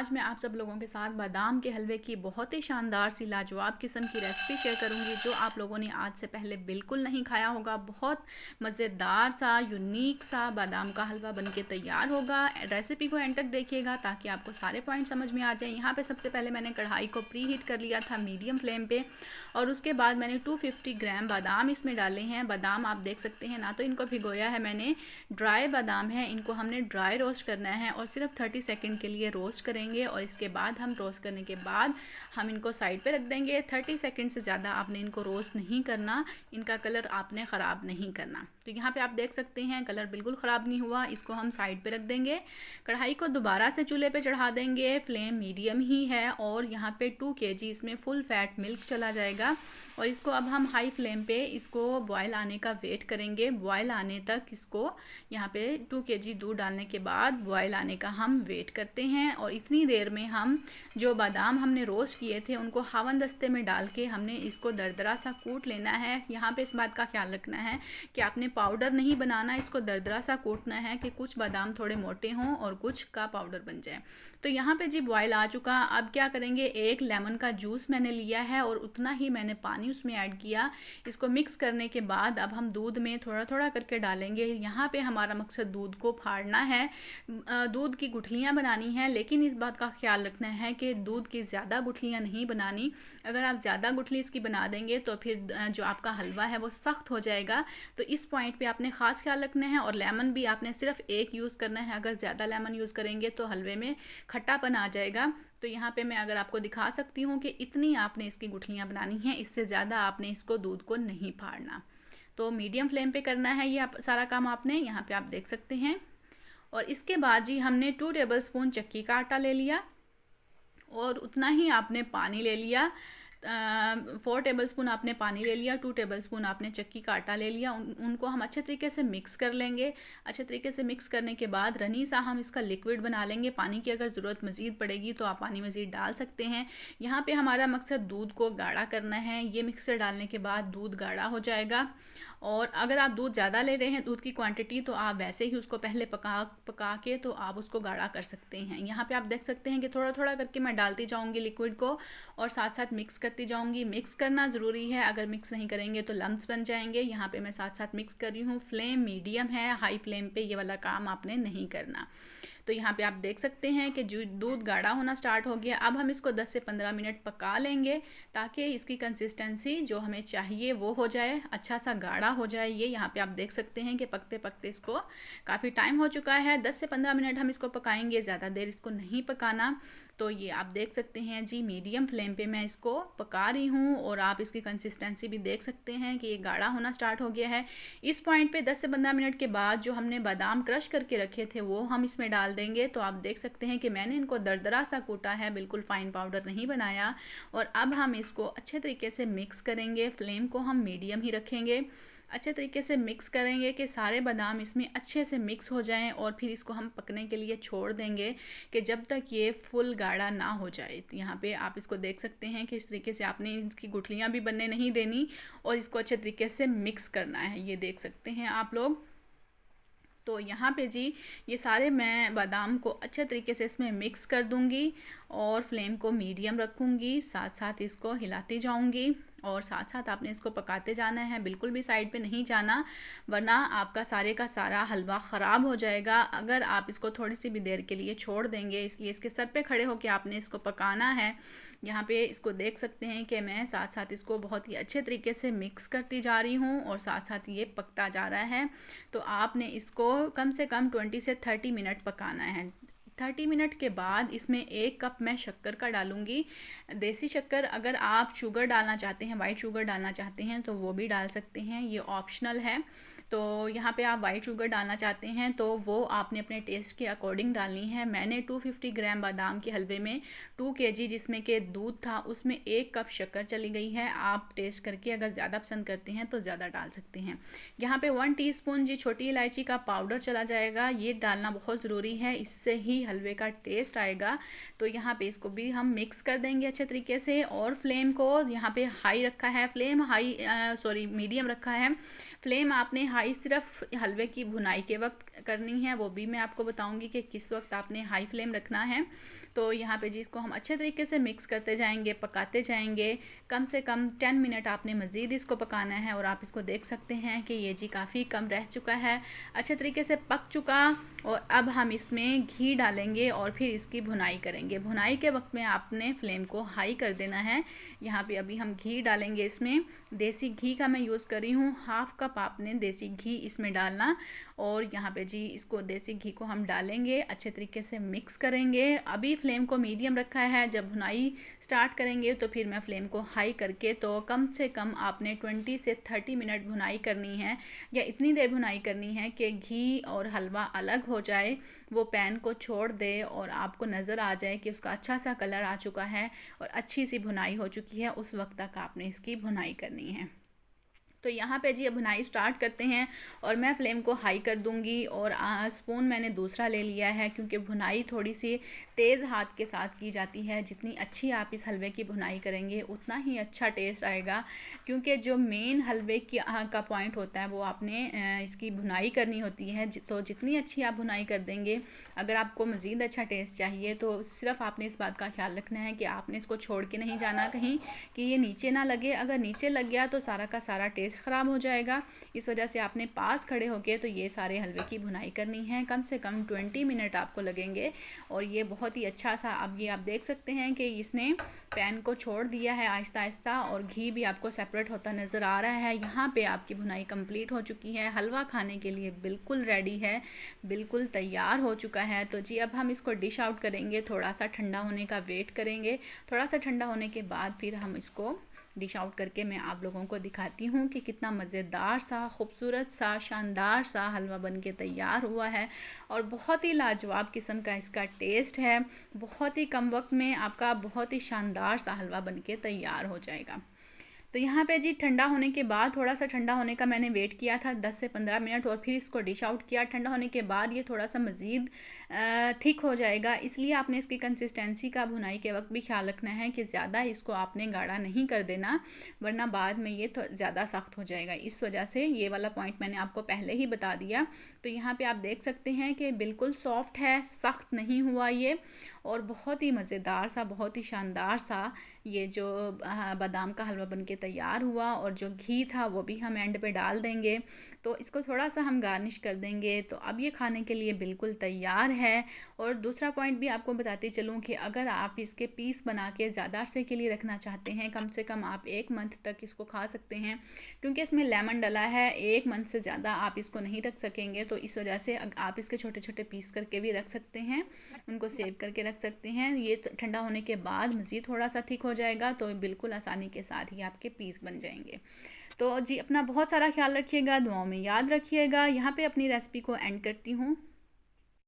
आज मैं आप सब लोगों के साथ बादाम के हलवे की बहुत ही शानदार सी लाजवाब किस्म की रेसिपी शेयर करूंगी जो आप लोगों ने आज से पहले बिल्कुल नहीं खाया होगा। बहुत मज़ेदार सा यूनिक सा बादाम का हलवा बनके तैयार होगा। रेसिपी को एंड तक देखिएगा ताकि आपको सारे पॉइंट समझ में आ जाए। यहाँ पे सबसे पहले मैंने कढ़ाई को प्री हीट कर लिया था मीडियम फ्लेम पे और उसके बाद मैंने 250 ग्राम बादाम इसमें डाले हैं। बादाम आप देख सकते हैं ना, तो इनको भिगोया है मैंने, ड्राई बादाम है, इनको हमने ड्राई रोस्ट करना है और सिर्फ 30 सेकंड के लिए रोस्ट करेंगे और इसके बाद हम रोस्ट करने के बाद हम इनको साइड पे रख देंगे। 30 सेकंड से ज़्यादा आपने इनको रोस्ट नहीं करना, इनका कलर आपने ख़राब नहीं करना। तो यहाँ पे आप देख सकते हैं कलर बिल्कुल ख़राब नहीं हुआ, इसको हम साइड पे रख देंगे। कढ़ाई को दोबारा से चूल्हे पे चढ़ा देंगे, फ्लेम मीडियम ही है और यहाँ पे 2 kg इसमें फुल फैट मिल्क चला जाएगा और इसको अब हम हाई फ्लेम पे इसको बॉयल आने का वेट करेंगे। बॉयल आने तक इसको यहाँ पे 2 kg दूध डालने के बाद बॉयल आने का हम वेट करते हैं और इतनी देर में हम जो बादाम हमने रोस्ट किए थे उनको हवन दस्ते में डाल के हमने इसको दरदरा सा कूट लेना है। यहाँ पे इस बात का ख्याल रखना है कि आपने पाउडर नहीं बनाना, इसको दरदरा सा कूटना है कि कुछ बादाम थोड़े मोटे हों और कुछ का पाउडर बन जाए। तो यहाँ पे जी बॉयल आ चुका। अब क्या करेंगे, एक लेमन का जूस मैंने लिया है और उतना ही मैंने पानी उसमें ऐड किया। इसको मिक्स करने के बाद अब हम दूध में थोड़ा थोड़ा करके डालेंगे। यहाँ पे हमारा मकसद दूध को फाड़ना है, दूध की गुठलियाँ बनानी है, लेकिन इस बात का ख्याल रखना है कि दूध की ज़्यादा गुठलियाँ नहीं बनानी। अगर आप ज़्यादा गुठली इसकी बना देंगे तो फिर जो आपका हलवा है वो सख्त हो जाएगा। तो इस पॉइंट पे आपने ख़ास ख्याल रखना है। और लेमन भी आपने सिर्फ एक यूज़ करना है, अगर ज़्यादा लेमन यूज़ करेंगे तो हलवे में खट्टापन आ जाएगा। तो यहाँ पे मैं अगर आपको दिखा सकती हूँ कि इतनी आपने इसकी गुठलियाँ बनानी हैं, इससे ज़्यादा आपने इसको दूध को नहीं फाड़ना। तो मीडियम फ्लेम पे करना है ये सारा काम आपने, यहाँ पे आप देख सकते हैं। और इसके बाद जी हमने 2 टेबलस्पून चक्की का आटा ले लिया और उतना ही आपने पानी ले लिया। 4 टेबलस्पून आपने पानी ले लिया, 2 टेबलस्पून आपने चक्की का आटा ले लिया। उनको हम अच्छे तरीके से मिक्स कर लेंगे। अच्छे तरीके से मिक्स करने के बाद रनी सा हम इसका लिक्विड बना लेंगे। पानी की अगर ज़रूरत मज़ीद पड़ेगी तो आप पानी मज़ीद डाल सकते हैं। यहाँ पे हमारा मकसद दूध को गाढ़ा करना है। ये मिक्सर डालने के बाद दूध गाढ़ा हो जाएगा और अगर आप दूध ज़्यादा ले रहे हैं दूध की क्वांटिटी, तो आप वैसे ही उसको पहले पका के तो आप उसको गाढ़ा कर सकते हैं। यहाँ पे आप देख सकते हैं कि थोड़ा थोड़ा करके मैं डालती जाऊँगी लिक्विड को और साथ साथ मिक्स करती जाऊँगी। मिक्स करना ज़रूरी है, अगर मिक्स नहीं करेंगे तो लम्प्स बन जाएंगे। यहाँ पे मैं साथ साथ मिक्स कर रही हूँ। फ्लेम मीडियम है, हाई फ्लेम पे ये वाला काम आपने नहीं करना। तो यहाँ पे आप देख सकते हैं कि जो दूध गाढ़ा होना स्टार्ट हो गया। अब हम इसको 10 से 15 मिनट पका लेंगे ताकि इसकी कंसिस्टेंसी जो हमें चाहिए वो हो जाए, अच्छा सा गाढ़ा हो जाए। ये यहाँ पे आप देख सकते हैं कि पकते पकते इसको काफ़ी टाइम हो चुका है। 10 से 15 मिनट हम इसको पकाएंगे, ज़्यादा देर इसको नहीं पकाना। तो ये आप देख सकते हैं जी मीडियम फ्लेम पे मैं इसको पका रही हूँ और आप इसकी कंसिस्टेंसी भी देख सकते हैं कि ये गाढ़ा होना स्टार्ट हो गया है। इस पॉइंट पे 10 से 15 मिनट के बाद जो हमने बादाम क्रश करके रखे थे वो हम इसमें डाल देंगे। तो आप देख सकते हैं कि मैंने इनको दरदरा सा कूटा है, बिल्कुल फाइन पाउडर नहीं बनाया। और अब हम इसको अच्छे तरीके से मिक्स करेंगे। फ्लेम को हम मीडियम ही रखेंगे। अच्छे तरीके से मिक्स करेंगे कि सारे बादाम इसमें अच्छे से मिक्स हो जाएं और फिर इसको हम पकने के लिए छोड़ देंगे कि जब तक ये फुल गाढ़ा ना हो जाए। तो यहाँ पे आप इसको देख सकते हैं कि इस तरीके से आपने इसकी गुठलियाँ भी बनने नहीं देनी और इसको अच्छे तरीके से मिक्स करना है। ये देख सकते हैं आप लोग। तो यहाँ पे जी ये सारे मैं बादाम को अच्छे तरीके से इसमें मिक्स कर दूँगी और फ्लेम को मीडियम रखूँगी। साथ साथ इसको हिलाती जाऊँगी और साथ साथ आपने इसको पकाते जाना है, बिल्कुल भी साइड पे नहीं जाना, वरना आपका सारे का सारा हलवा ख़राब हो जाएगा अगर आप इसको थोड़ी सी भी देर के लिए छोड़ देंगे। इसलिए इसके सर पे खड़े होकर आपने इसको पकाना है। यहाँ पे इसको देख सकते हैं कि मैं साथ साथ इसको बहुत ही अच्छे तरीके से मिक्स करती जा रही हूँ और साथ साथ ये पकता जा रहा है। तो आपने इसको कम से कम 20 से 30 मिनट पकाना है। 30 मिनट के बाद इसमें 1 कप मैं शक्कर का डालूँगी, देसी शक्कर। अगर आप शुगर डालना चाहते हैं, वाइट शुगर डालना चाहते हैं तो वो भी डाल सकते हैं, ये ऑप्शनल है। तो यहाँ पे आप वाइट शुगर डालना चाहते हैं तो वो आपने अपने टेस्ट के अकॉर्डिंग डालनी है। मैंने 250 ग्राम बादाम के हलवे में 2 kg जिसमें कि दूध था उसमें 1 कप शक्कर चली गई है। आप टेस्ट करके अगर ज़्यादा पसंद करते हैं तो ज़्यादा डाल सकते हैं। यहाँ पे 1 टीस्पून जी छोटी इलायची का पाउडर चला जाएगा, ये डालना बहुत ज़रूरी है, इससे ही हलवे का टेस्ट आएगा। तो यहाँ पे इसको भी हम मिक्स कर देंगे अच्छे तरीके से और फ्लेम को यहाँ पे हाई रखा है, फ्लेम हाई मीडियम रखा है। फ्लेम आपने हाई हाई सिर्फ हलवे की भुनाई के वक्त करनी है, वो भी मैं आपको बताऊंगी कि किस वक्त आपने हाई फ्लेम रखना है। तो यहाँ पे जी इसको हम अच्छे तरीके से मिक्स करते जाएंगे, पकाते जाएंगे। कम से कम 10 मिनट आपने मज़ीद इसको पकाना है। और आप इसको देख सकते हैं कि ये जी काफ़ी कम रह चुका है, अच्छे तरीके से पक चुका। और अब हम इसमें घी डालेंगे और फिर इसकी भुनाई करेंगे। भुनाई के वक्त में आपने फ्लेम को हाई कर देना है। यहाँ पे अभी हम घी डालेंगे इसमें। देसी घी का मैं यूज़ कर रही हूँ, हाफ़ कप आपने देसी घी इसमें डालना। और यहाँ पे जी इसको देसी घी को हम डालेंगे, अच्छे तरीके से मिक्स करेंगे। अभी फ्लेम को मीडियम रखा है, जब भुनाई स्टार्ट करेंगे तो फिर मैं फ्लेम को हाई करके, तो कम से कम आपने 20 से 30 मिनट भुनाई करनी है, या इतनी देर भुनाई करनी है कि घी और हलवा अलग हो जाए, वो पैन को छोड़ दे और आपको नज़र आ जाए कि उसका अच्छा सा कलर आ चुका है और अच्छी सी भुनाई हो चुकी है। उस वक्त तक आपने इसकी भुनाई करनी है। तो यहाँ पे जी अब भुनाई स्टार्ट करते हैं और मैं फ्लेम को हाई कर दूँगी। और स्पून मैंने दूसरा ले लिया है, क्योंकि भुनाई थोड़ी सी तेज़ हाथ के साथ की जाती है। जितनी अच्छी आप इस हलवे की भुनाई करेंगे उतना ही अच्छा टेस्ट आएगा, क्योंकि जो मेन हलवे की का पॉइंट होता है वो आपने इसकी भुनाई करनी होती है। तो जितनी अच्छी आप भुनाई कर देंगे, अगर आपको मज़ीद अच्छा टेस्ट चाहिए तो सिर्फ आपने इस बात का ख्याल रखना है कि आपने इसको छोड़ के नहीं जाना कहीं, कि ये नीचे ना लगे। अगर नीचे लग गया तो सारा का सारा टेस्ट ख़राब हो जाएगा। इस वजह से आपने पास खड़े होके तो ये सारे हलवे की भुनाई करनी है। कम से कम 20 मिनट आपको लगेंगे। और ये बहुत ही अच्छा सा, अब ये आप देख सकते हैं कि इसने पैन को छोड़ दिया है आहिस्ता आहिस्ता, और घी भी आपको सेपरेट होता नज़र आ रहा है। यहाँ पे आपकी भुनाई कंप्लीट हो चुकी है। हलवा खाने के लिए बिल्कुल रेडी है, बिल्कुल तैयार हो चुका है। तो जी अब हम इसको डिश आउट करेंगे, थोड़ा सा ठंडा होने का वेट करेंगे। थोड़ा सा ठंडा होने के बाद फिर हम इसको डिश आउट करके मैं आप लोगों को दिखाती हूँ कि कितना मज़ेदार सा, खूबसूरत सा, शानदार सा हलवा बन के तैयार हुआ है। और बहुत ही लाजवाब किस्म का इसका टेस्ट है। बहुत ही कम वक्त में आपका बहुत ही शानदार सा हलवा बन के तैयार हो जाएगा। तो यहाँ पे जी ठंडा होने के बाद, थोड़ा सा ठंडा होने का मैंने वेट किया था 10 से 15 मिनट, और फिर इसको डिश आउट किया। ठंडा होने के बाद ये थोड़ा सा मज़ीद थिक हो जाएगा, इसलिए आपने इसकी कंसिस्टेंसी का भुनाई के वक्त भी ख्याल रखना है कि ज़्यादा इसको आपने गाढ़ा नहीं कर देना, वरना बाद में ये तो ज़्यादा सख्त हो जाएगा। इस वजह से ये वाला पॉइंट मैंने आपको पहले ही बता दिया। तो यहाँ पर आप देख सकते हैं कि बिल्कुल सॉफ्ट है, सख्त नहीं हुआ ये, और बहुत ही मज़ेदार सा, बहुत ही शानदार सा ये जो बादाम का हलवा बनके तैयार हुआ। और जो घी था वो भी हम एंड पे डाल देंगे, तो इसको थोड़ा सा हम गार्निश कर देंगे। तो अब ये खाने के लिए बिल्कुल तैयार है। और दूसरा पॉइंट भी आपको बताती चलूँ कि अगर आप इसके पीस बना के ज़्यादा अरसे के लिए रखना चाहते हैं, कम से कम आप 1 मंथ तक इसको खा सकते हैं, क्योंकि इसमें लेमन डला है। 1 मंथ से ज़्यादा आप इसको नहीं रख सकेंगे। तो इस वजह से आप इसके छोटे छोटे पीस करके भी रख सकते हैं, उनको सेव करके रख सकते हैं। ये ठंडा होने के बाद मज़ीद थोड़ा सा थिक हो जाएगा, तो बिल्कुल आसानी के साथ ही आपके पीस बन जाएंगे। तो जी अपना बहुत सारा ख्याल रखिएगा, दुआओं में याद रखिएगा। यहाँ पे अपनी रेसिपी को एंड करती हूँ।